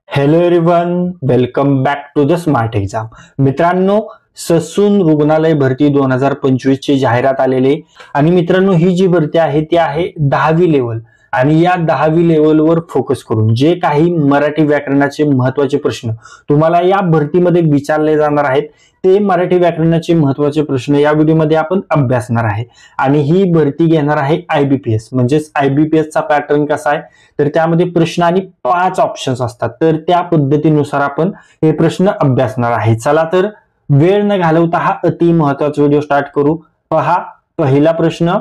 Hello everyone, welcome back to the smart exam. मित्रांनो, ससून रुग्णालय भरती 2025 ची जाहिरात आलेली आणि मित्रांनो ही जी भरती आहे ती आहे 10वी लेवल आणि या 10वी लेवलवर फोकस करून जे काही मराठी व्याकरणाचे महत्त्वाचे प्रश्न तुम्हाला या भरतीमध्ये विचारले जाणार आहेत ते मराठी व्याकरणाचे महत्त्वाचे प्रश्न या व्हिडिओमध्ये आपण अभ्यासणार आहे. आणि ही भरती घेणार आहे IBPS. म्हणजेच IBPS चा पॅटर्न कसा आहे तर त्यामध्ये प्रश्न आणि 5 ऑप्शन्स असतात, तर त्या पद्धतीनुसार आपण हे प्रश्न अभ्यासणार आहे. चला तर वेळ न घालवता हा अति महत्त्वाचा व्हिडिओ स्टार्ट करू. पहा, पहिला प्रश्न,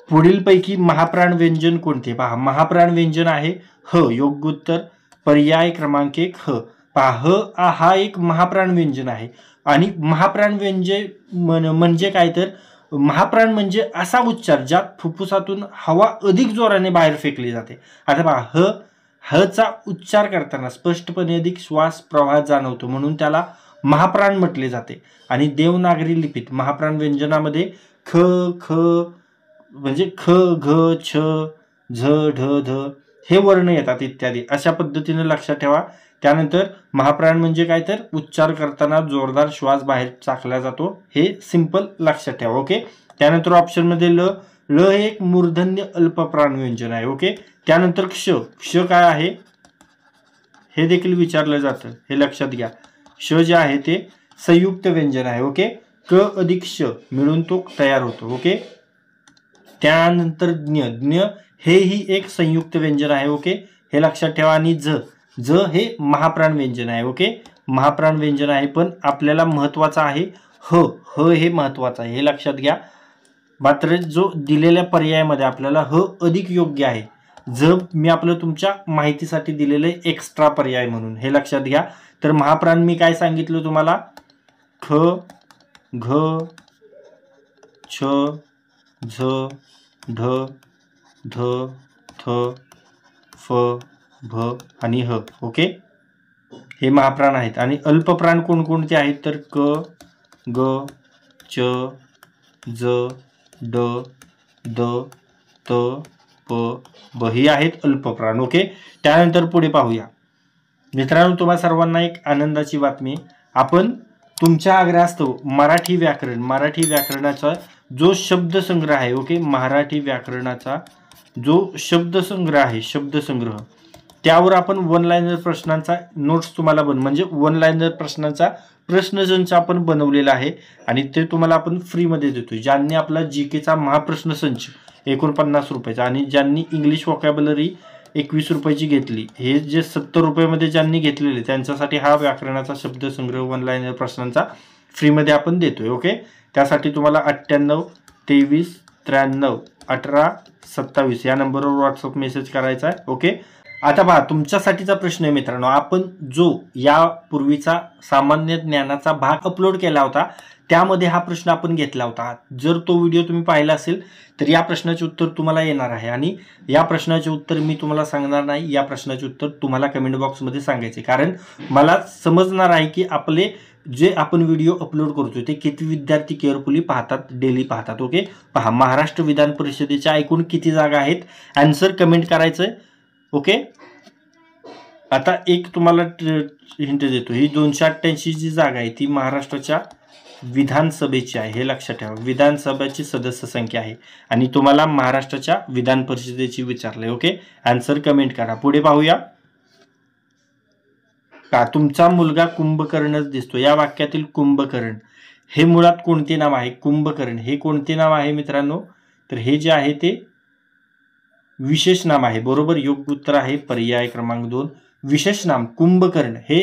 पुढीलपैकी महाप्राण व्यंजन कोणते? पहा, महाप्राण व्यंजन आहे ह. योग्य उत्तर पर्याय क्रमांक 1 ह. पहा, ह हा एक महाप्राण व्यंजन आहे आणि महाप्राण व्यंजन म्हणजे काय तर महाप्राण म्हणजे असा उच्चार ज्यात फुफ्फुसातून हवा अधिक जोराने बाहेर फेकली जाते. आता पहा, ह चा उच्चार करताना स्पष्टपणे अधिक श्वास प्रवाह जाणवतो म्हणून त्याला महाप्राण म्हटले जाते. आणि देवनागरी लिपीत महाप्राण व्यंजनामध्ये ख ख म्हणजे ख घ छ झ ढ ध हे वर्ण येतात इत्यादी. अशा पद्धतीने लक्षात ठेवा. त्यानंतर महाप्राण म्हणजे काय तर उच्चार करताना जोरदार श्वास बाहेर टाकला जातो, हे सिंपल लक्षात ठेवा. ओके. त्यानंतर ऑप्शन मध्ये ल हे एक मूर्धन्य अल्पप्राण व्यंजन आहे. ओके. त्यानंतर क्ष काय आहे हे देखील विचारलं जातं, हे लक्षात घ्या. क्ष जे आहे ते संयुक्त व्यंजन आहे. ओके. क अधिक क्ष मिळून तो तयार होतो. ओके. त्यानंतर ज्ञ हेही एक संयुक्त व्यंजन आहे. ओके, हे लक्षात ठेवा. आणि ज हे महाप्राण व्यंजन आहे. ओके, महाप्राण व्यंजन आहे, पण आपल्याला महत्वाचा आहे ह हे महत्वाचं आहे, हे लक्षात घ्या. मात्र जो दिलेल्या पर्यायामध्ये आपल्याला ह अधिक योग्य आहे. मी आपलं तुमच्या माहितीसाठी दिलेले एक्स्ट्रा पर्याय म्हणून, हे लक्षात घ्या. तर महाप्राण मी काय सांगितलं तुम्हाला, ख घ छ झ ढ ध थ फ भ आणि ह. ओके, हे महाप्राण आहेत. आणि अल्पप्राण कोणकोणते आहेत तर क ग च ज ड द त प ब ही आहेत अल्पप्राण. ओके. त्यानंतर पुढे पाहूया मित्रांनो, तुम्हा सर्वांना एक आनंदाची बातमी. आपण तुमच्या आग्रहास्तव मराठी व्याकरणाचा जो शब्दसंग्रह आहे, ओके, मराठी व्याकरणाचा जो शब्दसंग्रह आहे, शब्दसंग्रह, त्यावर आपण वन लाइनर प्रश्नांचा नोट्स तुम्हाला म्हणजे वन लाइनर प्रश्नांचा प्रश्नसंच आपण बनवलेला आहे आणि ते तुम्हाला आपण फ्रीमध्ये देतोय. ज्यांनी आपला जीकेचा महाप्रश्न संच 49 रुपयाचा आणि ज्यांनी इंग्लिश वोकॅब्युलरी 21 रुपयाची घेतली, हे जे 70 रुपयामध्ये ज्यांनी घेतलेले त्यांच्यासाठी हा व्याकरणाचा शब्दसंग्रह वन लाइनर प्रश्नांचा फ्रीमध्ये आपण देतोय. ओके. त्यासाठी तुम्हाला 98 23 93 18 27 या नंबरवर व्हॉट्सअप मेसेज करायचा आहे. ओके. आता पहा, तुमच्यासाठीचा प्रश्न आहे मित्रांनो. आपण जो यापूर्वीचा सामान्य ज्ञानाचा भाग अपलोड केला होता त्यामध्ये हा प्रश्न आपण घेतला होता. जर तो व्हिडिओ तुम्ही पाहिला असेल तर या प्रश्नाचे उत्तर तुम्हाला येणार आहे आणि या प्रश्नाचे उत्तर मी तुम्हाला सांगणार नाही. या प्रश्नाचे उत्तर तुम्हाला कमेंट बॉक्समध्ये सांगायचे, कारण मला समजणार आहे की आपले जे आपण व्हिडिओ अपलोड करतो ते किती विद्यार्थी केअरफुली पाहतात, डेली पाहतात. ओके. पहा, महाराष्ट्र विधान परिषदेच्या एकूण किती जागा आहेत, आन्सर कमेंट करायचंय. ओके. आता एक तुम्हाला हिंट देतो, ही 288 जी जागा आहे ती महाराष्ट्राच्या विधानसभेची आहे, हे लक्षात ठेवा. विधानसभेची सदस्य संख्या आहे आणि तुम्हाला महाराष्ट्राच्या विधान परिषदेची विचारले. ओके. आन्सर कमेंट करा. पुढे पाहूया. का तुमचा मुलगा कुंभकर्णच दिसतो, या वाक्यातील कुंभकर्ण हे मुळात कोणते नाव आहे? कुंभकर्ण हे कोणते नाव आहे मित्रांनो? तर हे जे आहे ते विशेष नाम आहे. बरोबर, योग्य उत्तर आहे पर्याय क्रमांक 2 विशेष नाम. कुंभकर्ण हे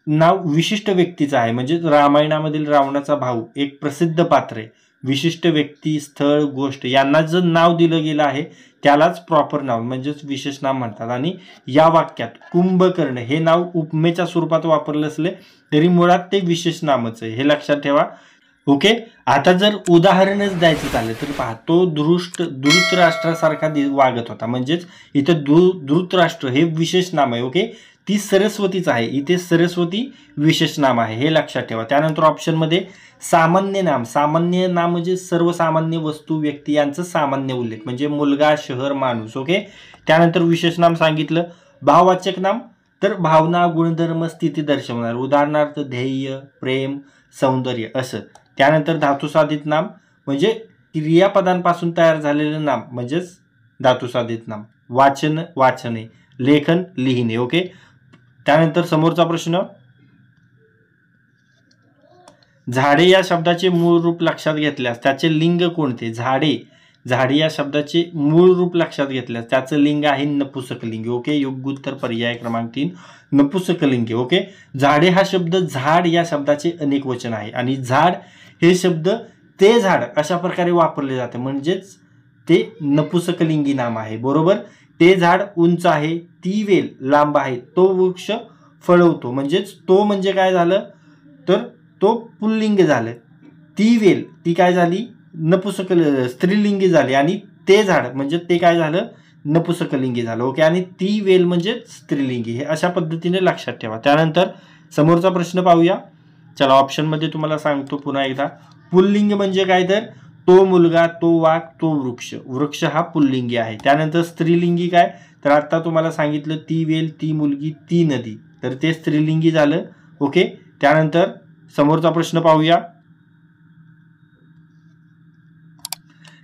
नाव विशिष्ट व्यक्तीचं आहे, म्हणजे रामायणामधील रावणाचा भाऊ एक प्रसिद्ध पात्र आहे. विशिष्ट व्यक्ती, स्थळ, गोष्ट यांना जर नाव दिलं गेलं आहे त्यालाच प्रॉपर नाव म्हणजेच विशेष नाम म्हणतात. आणि या वाक्यात कुंभकर्ण हे नाव उपमेच्या स्वरूपात वापरलं असले तरी मुळात ते विशेष नामच आहे, हे लक्षात ठेवा. ओके. आता जर उदाहरणच द्यायचं झालं तर पहा, तो धृतराष्ट्रासारखा वागत होता, म्हणजेच इथं धृतराष्ट्र हे विशेष नाम आहे. ओके. ती सरस्वतीच आहे, इथे सरस्वती विशेष नाम आहे, हे लक्षात ठेवा. त्यानंतर ऑप्शन मध्ये सामान्य नाम म्हणजे सर्वसामान्य वस्तू, व्यक्ती यांचं सामान्य उल्लेख, म्हणजे मुलगा, शहर, माणूस. ओके. त्यानंतर विशेष नाम सांगितलं भाववाचक नाम तर भावना, गुणधर्म, स्थिती दर्शवणार, उदाहरणार्थ ध्येय, प्रेम, सौंदर्य असं. त्यानंतर धातुसाधित नाम म्हणजे क्रियापदांपासून तयार झालेलं नाम म्हणजेच धातुसाधित नाम. वाचन, वाचणे, लेखन, लिहिणे. ओके. त्यानंतर समोरचा प्रश्न, झाडे या शब्दाचे मूळ रूप लक्षात घेतल्यास त्याचे लिंग कोणते? झाडे, झाडे या शब्दाचे मूळ रूप लक्षात घेतल्यास त्याचं लिंग आहे नपुसकलिंगी. ओके. योग्य उत्तर पर्याय क्रमांक 3 नपुसकलिंगी. ओके. झाडे हा शब्द झाड या शब्दाचे अनेक वचन आहे आणि झाड हे शब्द ते झाड अशा प्रकारे वापरले जाते म्हणजेच ते नपुसकलिंगी नाम आहे. बरोबर. ते झाड उंच आहे, ती वेल लांब आहे, तो वृक्ष फळवतो म्हणजेच तो म्हणजे काय झालं तर तो पुल्लिंग झालं. ती वेल ती काय झाली स्त्रीलिंगी झाली आणि ते झाड म्हणजे ते काय झालं नपुसकलिंगी झालं. ओके. आणि ती वेल म्हणजे स्त्रीलिंगी. हे अशा पद्धतीने लक्षात ठेवा. त्यानंतर समोरचा प्रश्न पाहूया. चला ऑप्शनमध्ये तुम्हाला सांगतो पुन्हा एकदा. पुल्लिंग म्हणजे काय तर तो मुलगा, तो वाघ, तो वृक्ष. वृक्ष हा पुल्लिंगी आहे. त्यानंतर स्त्रीलिंगी काय तर आता तुम्हाला सांगितलं ती वेल, ती मुलगी, ती नदी तर ते स्त्रीलिंगी झालं. ओके. त्यानंतर समोरचा प्रश्न पाहूया.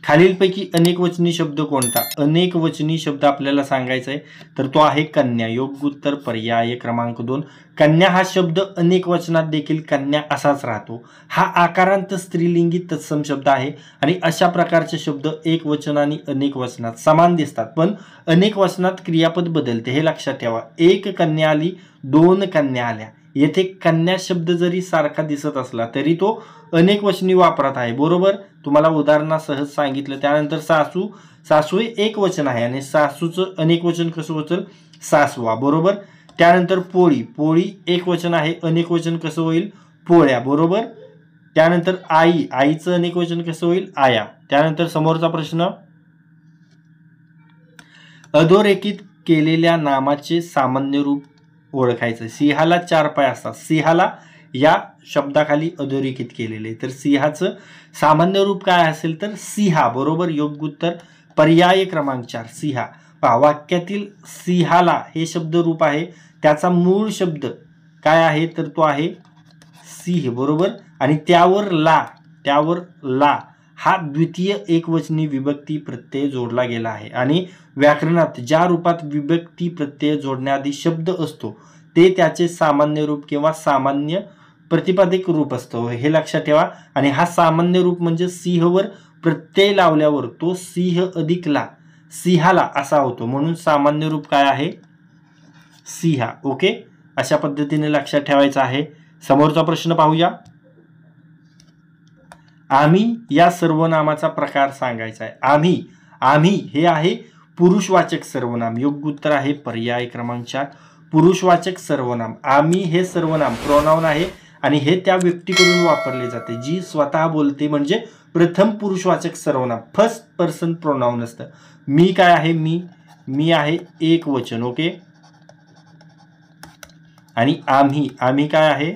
खालीलपैकी अनेकवचनी शब्द कोणता? अनेकवचनी शब्द आपल्याला सांगायचा आहे तर तो आहे कन्या. योग्य उत्तर पर्याय क्रमांक 2. कन्या हा शब्द अनेक वचनात देखील कन्या असाच राहतो. हा आकारांत स्त्रीलिंगी तत्सम शब्द आहे आणि अशा प्रकारचे शब्द एक वचन आणि अनेक वचनात समान दिसतात पण अनेक वचनात क्रियापद बदलते. हे लक्षात ठेवा. एक कन्या आली, दोन कन्या आल्या. येथे कन्या शब्द जरी सारखा दिसत असला तरी तो अनेक वचनी वापरात आहे. बरोबर. तुम्हाला उदाहरणासह सांगितलं. त्यानंतर सासू, सासू हे एक वचन आहे आणि सासूचं अनेक वचन कसं होतं सासवा. बरोबर. त्यानंतर पोळी, पोळी एक वचन आहे, अनेक वचन कसं होईल पोळ्या. बरोबर. त्यानंतर आई, आईचं अनेक वचन कसं होईल आया. त्यानंतर समोरचा प्रश्न, अधोरेखित केलेल्या नामाचे सामान्य रूप ओळखायचं. सिंहाला 4 पाय असतात. सिंहाला या शब्दाखाली अधोरेखित केलेले तर सिंहाचं सामान्य रूप काय असेल तर सिंहा. बरोबर. योग्य उत्तर पर्याय क्रमांक 4 सिंहा. वाक्यातील सिंहाला हे शब्द रूप आहे त्याचा मूळ शब्द काय आहे तर तो आहे सिंह. बरोबर. आणि त्यावर ला हा द्वितीय एकवचनी विभक्ती प्रत्यय जोडला गेला आहे आणि व्याकरणात ज्या रूपात विभक्ती प्रत्यय जोडण्याआधी शब्द असतो ते त्याचे सामान्य रूप किंवा सामान्य प्रतिपादिक रूप असतं. हे लक्षात ठेवा. आणि हा सामान्य रूप म्हणजे सिंहवर प्रत्यय लावल्यावर तो सिंह अधिक ला सिंहाला असा होतो म्हणून सामान्य रूप काय आहे सिंहा. ओके. अशा पद्धतीने लक्षात ठेवायचं आहे. समोरचा प्रश्न पाहूया. आम्ही या सर्वनामाचा प्रकार सांगायचा आहे. आम्ही हे आहे पुरुषवाचक सर्वनाम. योग्य उत्तर आहे पर्याय क्रमांक 4 पुरुषवाचक सर्वनाम. आम्ही हे सर्वनाम प्रोनाउन आहे आणि हे त्या व्यक्तीकडून वापरले जाते जी स्वतः बोलते म्हणजे प्रथम पुरुषवाचक सर्वनाम फर्स्ट पर्सन प्रोनाउन असतं. मी काय आहे मी आहे एक वचन. ओके. आणि आम्ही काय आहे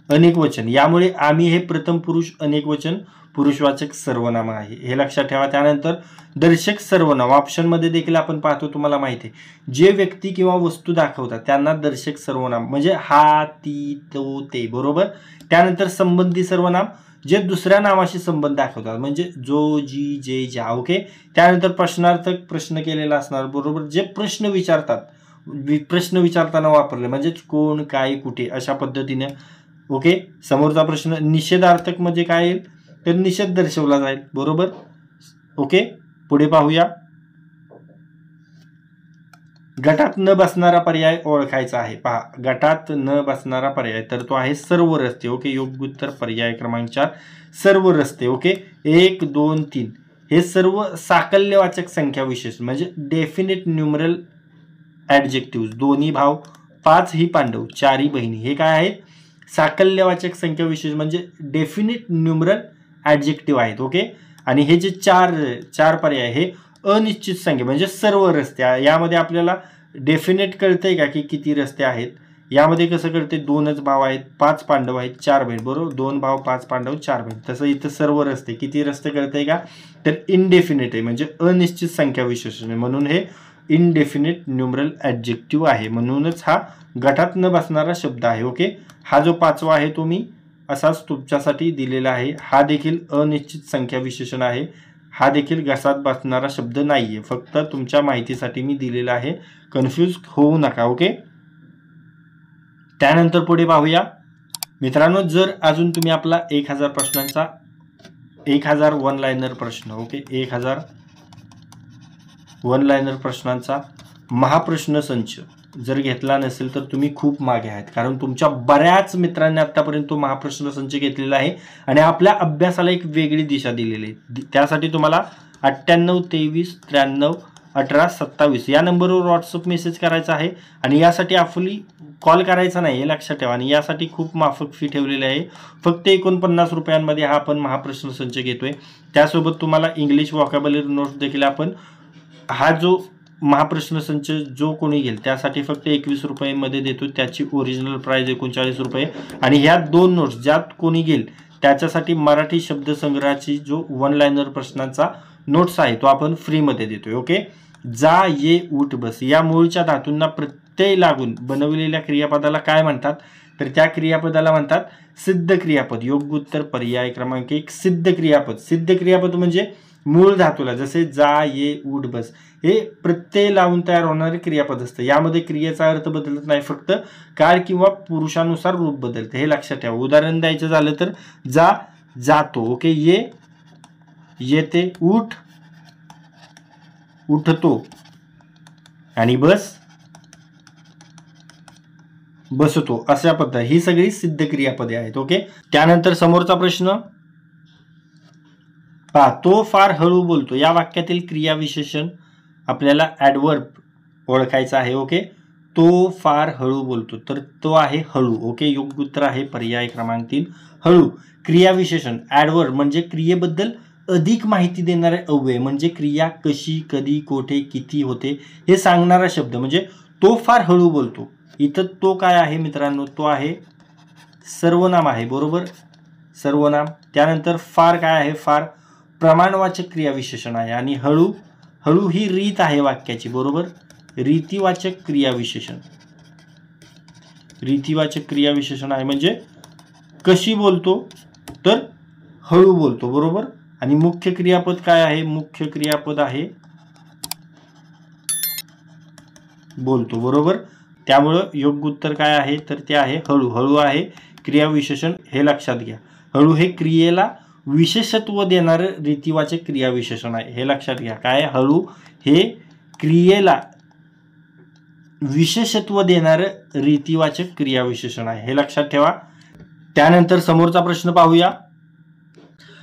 अनेक वचन. यामुळे आम्ही हे प्रथम पुरुष अनेक वचन पुरुषवाचक सर्वनाम आहे. हे लक्षात ठेवा. त्यानंतर दर्शक सर्वनाम ऑप्शन मध्ये देखील आपण पाहतो. तुम्हाला माहिती आहे जे व्यक्ती किंवा वस्तू दाखवतात त्यांना दर्शक सर्वनाम म्हणजे हा, ती, तो, ते. बरोबर. त्यानंतर संबंधी सर्वनाम जे दुसऱ्या नामाशी संबंध दाखवतात म्हणजे जो, जी, जे, ज्या. ओके. त्यानंतर प्रश्नार्थक प्रश्न केलेला असणार. बरोबर. जे प्रश्न विचारतात प्रश्न विचारताना वापरले म्हणजेच कोण, काय, कुठे अशा पद्धतीने. ओके. समोरचा प्रश्न निषेधार्थक म्हणजे काय येईल तर निषेध दर्शवला जाईल. बरोबर. ओके. पुढे पाहूया. गटात न बसणारा पर्याय ओळखायचा आहे. पहा गटात न बसणारा पर्याय तर तो आहे सर्व रस्ते. ओके. योग्य उत्तर पर्याय क्रमांक 4 सर्व रस्ते. ओके. 1, 2, 3 हे सर्व साकल्यवाचक संख्या विशेष म्हणजे डेफिनेट न्यूमरल ऍडजेक्टिव्ह. दोन्ही भाव, 5 ही पांडव, 4 ही बहिणी हे काय आहेत साकल्यवाचक संख्या विशेष म्हणजे डेफिनेट न्यूमरल ऍडजेक्टिव्ह आहेत. ओके. आणि हे जे चार पर्याय हे अनिश्चित संख्या म्हणजे सर्व रस्ते. यामध्ये आपल्याला डेफिनेट कळतंय का की किती रस्ते आहेत यामध्ये कसं करते, 2च भाव आहेत, 5 पांडव आहेत, 4 बहीण, बरोबर, 2 भाव 5 पांडव 4 बहीण. तसं इथं सर्व रस्ते किती रस्ते करते का, तर इनडेफिनिट आहे, म्हणजे अनिश्चित संख्या विशेषण आहे, म्हणून हे इनडेफिनिट न्यूमरल ॲडजेक्टिव्ह आहे, म्हणूनच हा गटात न बसणारा शब्द आहे. ओके, हा जो 5वा आहे तो मी असाच तुमच्यासाठी दिलेला आहे. हा देखील अनिश्चित संख्या विशेषण आहे, हा देखील गटात बसणारा शब्द नाहीये, फक्त तुमच्या माहितीसाठी मी दिलेला आहे, कन्फ्यूज होऊ नका. ओके, त्यानंतर पुढे पाहूया मित्रांनो. जर अजून तुम्ही आपला 1000 प्रश्नांचा 1000 वन लाइनर प्रश्न, ओके, 1000 वन लाइनर प्रश्नांचा महाप्रश्न संच जर घेतला नसेल तर तुम्ही खूप मागे आहात, कारण तुमच्या बऱ्याच मित्रांनी आतापर्यंत तो महाप्रश्न संच घेतलेला आहे आणि आपल्या अभ्यासाला एक वेगळी दिशा दिलेली आहे. त्यासाठी तुम्हाला 98 23 93 18 27 या नंबरवर व्हॉट्सअप मेसेज करायचा आहे आणि यासाठी आपली कॉल करायचा नाही, हे लक्षात ठेवा. आणि यासाठी खूप माफक फी ठेवलेली आहे, फक्त 49 रुपयांमध्ये हा आपण महाप्रश्न संच घेतोय. त्यासोबत तुम्हाला इंग्लिश व्हॉकॅब्युलरी नोट्स देखील आपण, हा जो महाप्रश्न संच जो कोणी घेईल त्यासाठी फक्त 21 रुपयांमध्ये देतो, त्याची ओरिजिनल प्राइस 39 रुपये. आणि ह्या 2 नोट्स ज्यात कोणी घेईल त्याच्यासाठी मराठी शब्दसंग्रहाची जो वन लाइनर प्रश्नांचा नोट्स आहे तो आपण फ्रीमध्ये देतोय. ओके, जा ये उठ बस या मूळच्या धातूंना प्रत्यय लागून बनवलेल्या क्रियापदाला काय म्हणतात, तर त्या क्रियापदाला म्हणतात सिद्ध क्रियापद. योग्य उत्तर पर्याय क्रमांक 1 सिद्ध क्रियापद. सिद्ध क्रियापद म्हणजे मूळ धातूला, जसे जा ये उठ बस हे प्रत्यय लावून तयार होणारे क्रियापद असतं. यामध्ये क्रियेचा अर्थ बदलत नाही, फक्त काळ किंवा पुरुषानुसार रूप बदलते, हे लक्षात ठेवा. उदाहरण द्यायचं झालं तर जा जातो, ओके, ये येते, उठ उठतो आणि बस बसतो, अशा पद्धत ही सगळी सिद्ध क्रियापदे आहेत. ओके, त्यानंतर समोरचा प्रश्न पहा, तो फार हळू बोलतो या वाक्यातील क्रियाविशेषण आपल्याला ॲडवर्ब ओळखायचा आहे. ओके, तो फार हळू बोलतो, तर तो आहे हळू. ओके, योग्य उत्तर आहे पर्याय क्रमांक 3 हळू. क्रियाविशेषण ॲडवर्ब म्हणजे क्रियेबद्दल अधिक माहिती देणारे अव्यय, म्हणजे क्रिया कशी, कधी, कोठे, किती होते हे सांगणारा शब्द, म्हणजे तो फार हळू बोलतो. इथं तो काय आहे मित्रांनो, तो आहे सर्वनाम आहे, बरोबर, सर्वनाम. त्यानंतर फार काय आहे, फार प्रमाणवाचक क्रियाविशेषण आहे आणि हळू हळू ही रीत आहे वाक्याची, बरोबर, रीतिवाचक क्रियाविशेषण. रीतिवाचक क्रियाविशेषण आहे म्हणजे कशी बोलतो, तर हळू बोलतो, बरोबर. आणि मुख्य क्रियापद काय आहे, मुख्य क्रियापद आहे बोलतो, बरोबर. त्यामुळं योग्य उत्तर काय आहे, तर ते आहे हळू. हळू आहे क्रियाविशेषण, हे लक्षात घ्या. हळू हे क्रियेला विशेषत्व देणारं रीतिवाचक क्रियाविशेषण आहे, हे लक्षात घ्या. काय, हळू हे क्रियेला विशेषत्व देणारं रीतिवाचक क्रियाविशेषण आहे, हे लक्षात ठेवा. त्यानंतर समोरचा प्रश्न पाहूया.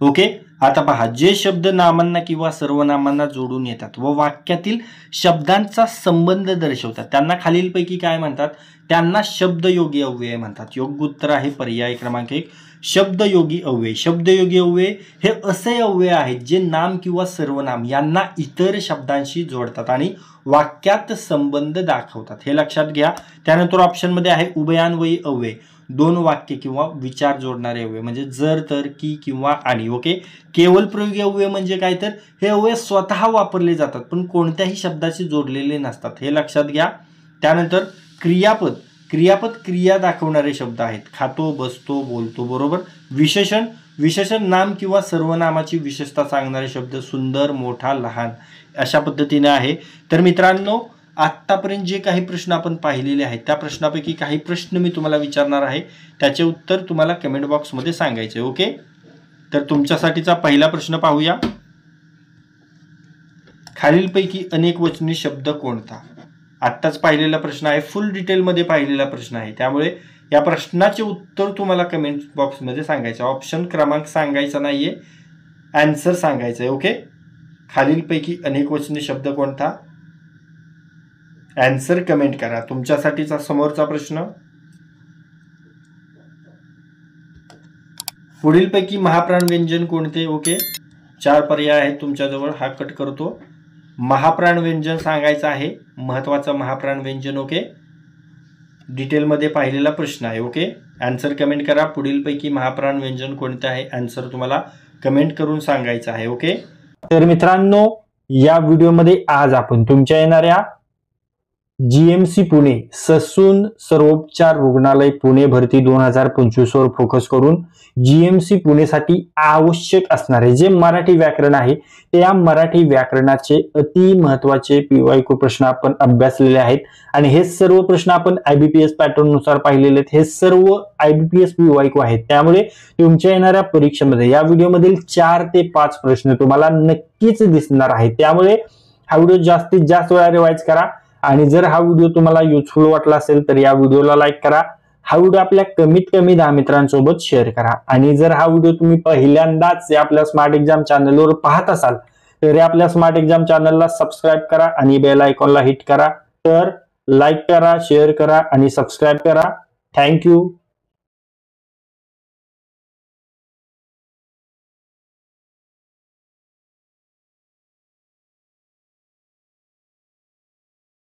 ओके, आता पहा, जे शब्द नामांना किंवा सर्वनामांना जोडून येतात व वाक्यातील शब्दांचा संबंध दर्शवतात त्यांना खालीलपैकी काय म्हणतात, त्यांना शब्दयोगी अव्यय म्हणतात. योग्य उत्तर आहे पर्याय क्रमांक 1 शब्दयोगी अव्यय. शब्दयोगी अव्यय हे असे अव्यय आहेत जे नाम किंवा सर्वनाम यांना इतर शब्दांशी जोडतात आणि वाक्यात संबंध दाखवतात, हे लक्षात घ्या. त्यानंतर ऑप्शनमध्ये आहे उभयान्वयी अव्यय, 2 वाक्य किंवा विचार जोडणारे अव्यय, म्हणजे जर, तर, की किंवा आणि. ओके, केवल प्रयोगी अव्यय म्हणजे काय, तर हे अव्यय स्वतः वापरले जातात पण कोणत्याही शब्दाशी जोडलेले नसतात, हे लक्षात घ्या. त्यानंतर क्रियापद. क्रियापद क्रिया दाखवणारे शब्द आहेत, खातो, बसतो, बोलतो, बरोबर. विशेषण. विशेषण नाम किंवा सर्वनामाची विशेषता सांगणारे शब्द, सुंदर, मोठा, लहान, अशा पद्धतीने आहे. तर मित्रांनो, आत्तापर्यंत जे काही प्रश्न आपण पाहिलेले आहेत त्या प्रश्नापैकी काही प्रश्न मी तुम्हाला विचारणार आहे, त्याचे उत्तर तुम्हाला कमेंट बॉक्समध्ये सांगायचे. ओके, तर तुमच्यासाठीचा पहिला प्रश्न पाहूया. खालीलपैकी अनेक वचनी शब्द कोणता. आत्ताच पाहिलेला प्रश्न आहे, फुल डिटेलमध्ये पाहिलेला प्रश्न आहे, त्यामुळे या प्रश्नाचे उत्तर तुम्हाला कमेंट बॉक्समध्ये सांगायचं. ऑप्शन क्रमांक सांगायचा नाहीये, आन्सर सांगायचं आहे. ओके, खालीलपैकी अनेक वचनी शब्द कोणता, आन्सर कमेंट करा. तुमच्यासाठीचा समोरचा प्रश्न, पुढीलपैकी महाप्राण व्यंजन कोणते. ओके, 4 पर्याय आहेत तुमच्याजवळ, हा कट करतो. महाप्राण व्यंजन सांगायचं आहे, महत्वाचं महाप्राण व्यंजन. ओके, डिटेलमध्ये पाहिलेला प्रश्न आहे. ओके, आन्सर कमेंट करा. पुढीलपैकी महाप्राण व्यंजन कोणते आहे, आन्सर तुम्हाला कमेंट करून सांगायचं आहे. ओके, तर मित्रांनो, या व्हिडिओमध्ये आज आपण तुमच्या येणाऱ्या जीएमसी पुणे ससून सर्वोपचार रुग्णालय पुणे भरती 2025 वर फोकस करून जीएमसी पुणेसाठी आवश्यक असणारे जे मराठी व्याकरण आहे त्या मराठी व्याकरणाचे अति महत्वाचे PYQ प्रश्न आपण अभ्यासलेले आहेत आणि हे सर्व प्रश्न आपण IBPS पॅटर्न नुसार पाहिलेले आहेत. हे सर्व IBPS PYQ आहेत. त्यामुळे तुमच्या येणाऱ्या परीक्षेमध्ये या व्हिडिओमधील 4 ते 5 प्रश्न तुम्हाला नक्कीच दिसणार आहेत. त्यामुळे हा व्हिडिओ जास्तीत जास्त वेळा रिवाइज करा आणि जर हा व्हिडिओ तुम्हाला युजफुल वाटला असेल तर या व्हिडिओला लाईक करा. हा व्हिडिओ आपल्या कमीत कमी 10 मित्रांसोबत शेअर करा आणि जर हा व्हिडिओ तुम्ही पहिल्यांदाच आपल्या स्मार्ट एक्झाम चॅनलवर पाहत असाल तर आपल्या स्मार्ट एक्झाम चॅनलला सबस्क्राईब करा आणि बेल आयकॉनला हिट करा. तर लाईक करा, शेअर करा आणि सबस्क्राईब करा. थँक्यू.